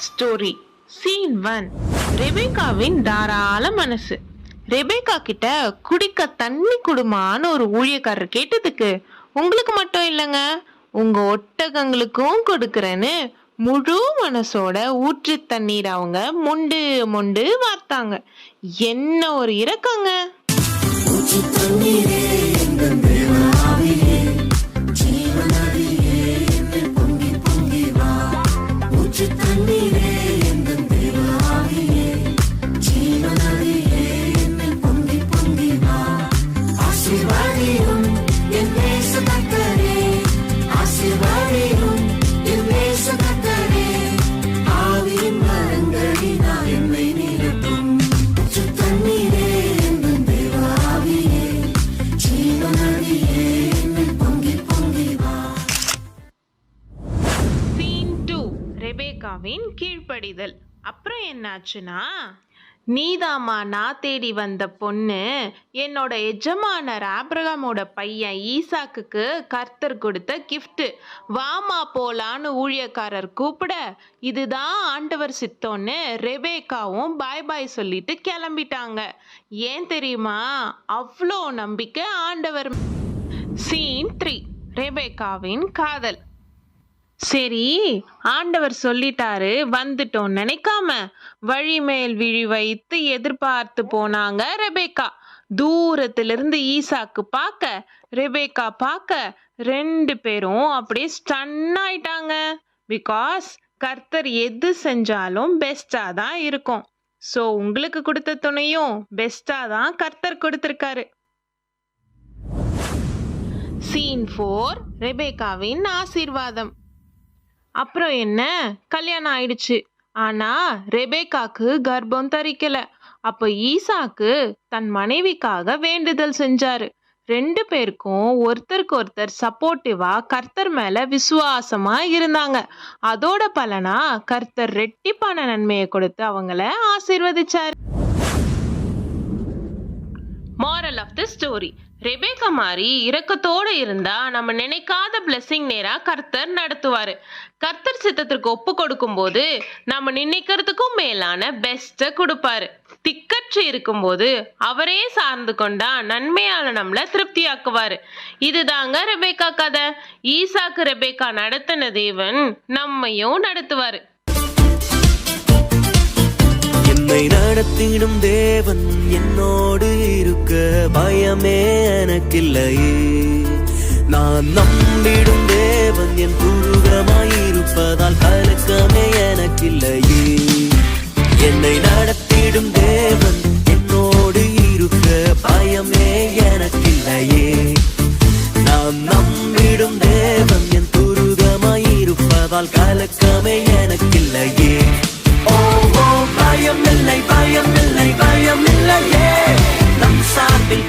Story scene 1. ரெபேக்காவின் தாராள மனசு. Rebecca கிட்ட குடிக்க தண்ணி குடுமான்னு ஒரு ஊழியக்காரர் கேட்டதுக்கு, உங்களுக்கு மட்டும் இல்லைங்க, உங்க ஒட்டகங்களுக்கும் கொடுக்கறேன்னு முழு மனசோட ஊற்று தண்ணீர் அவங்க மொண்டு மொண்டு வார்த்தாங்க. என்ன ஒரு இரக்கங்க. ரெபேக்காவின் கீழ்ப்படிதல். அப்புறம் என்னாச்சுன்னா, நீதாமா நான் தேடி வந்த பொண்ணு, என்னோட எஜமானர் ஆபிரகாமோட பையன் ஈசாக்குக்கு கர்த்தர் கொடுத்த கிஃப்ட், வாமா போலான்னு ஊழியக்காரர் கூப்பிட, இதுதான் ஆண்டவர் சித்தம்னு ரெபேக்காவும் பாய் பாய் சொல்லிட்டு கிளம்பிட்டாங்க. ஏன் தெரியுமா? அவ்வளோ நம்பிக்கை ஆண்டவர். சீன் 3. ரெபேக்காவின் காதல். சரி, ஆண்டவர் சொல்லிட்டாரு வந்துட்டோம் நினைக்காம வழி மேல் விழி வைத்து எதிர்பார்த்து போனாங்க ரெபேக்கா. தூரத்திலிருந்து ஈசாக்கு பார்க்க, ரெபேக்கா பார்க்க, 2 பேரும் அப்படியே ஸ்டன் ஆயிட்டாங்க. பிகாஸ் கர்த்தர் எது செஞ்சாலும் பெஸ்டா தான் இருக்கும். ஸோ உங்களுக்கு கொடுத்த துணையும் பெஸ்டா தான் கர்த்தர் கொடுத்திருக்காரு. சீன் 4. ரெபேக்காவின் ஆசீர்வாதம். அப்புறம் என்ன, கல்யாணம் ஆயிடுச்சு. ஆனா ரெபேக்காக்கு கர்ப்பம் தரிக்கல. அப்ப ஈசாக்கு தன் மனைவிக்காக வேண்டுதல் செஞ்சாரு. 2 பேருக்கும் ஒருத்தருக்கு ஒருத்தர் சப்போர்ட்டிவா கர்த்தர் மேல விசுவாசமா இருந்தாங்க. அதோட பலனா கர்த்தர் ரெட்டிப்பான நன்மையை கொடுத்து அவங்கள ஆசீர்வதிச்சாரு. Moral of the story. Rebecca மாதிரி இரக்கத்தோடு இருந்தா நம்ம நினைக்காத பிளெஸிங் நேரா கர்த்தர் நடத்துவாரு. கர்த்தர் சித்தத்திற்கு ஒப்பு கொடுக்கும் போது நம்ம நினைக்கிறதுக்கும் மேலான பெஸ்ட கொடுப்பாரு. திக்கற்று இருக்கும்போது அவரே சார்ந்து கொண்டா நன்மையால நம்மள திருப்தியாக்குவாரு. இதுதாங்க ரெபேக்கா கதை. ஈசாக்கு ரெபேக்கா நடத்தின தேவன் நம்மையும் நடத்துவாரு. என்னை நடத்திடும் தேவன் என்னோடு இருக்க பயமே எனக்கில்லையே. நான் நம்பிடும் தேவன் என் துருகமாயிருப்பதால் கலக்கமே எனக்கில்லையே. என்னை நடத்திடும் தேவன் என்னோடு இருக்க பயமே எனக்கில்லையே. நான் நம்பிடும் தேவன் என் துருகமாயிருப்பதால் கலக்கமே எனக்கில்லையே. பயமில்லை பயமில்லை பயமில்லையே, நம் சார்பில்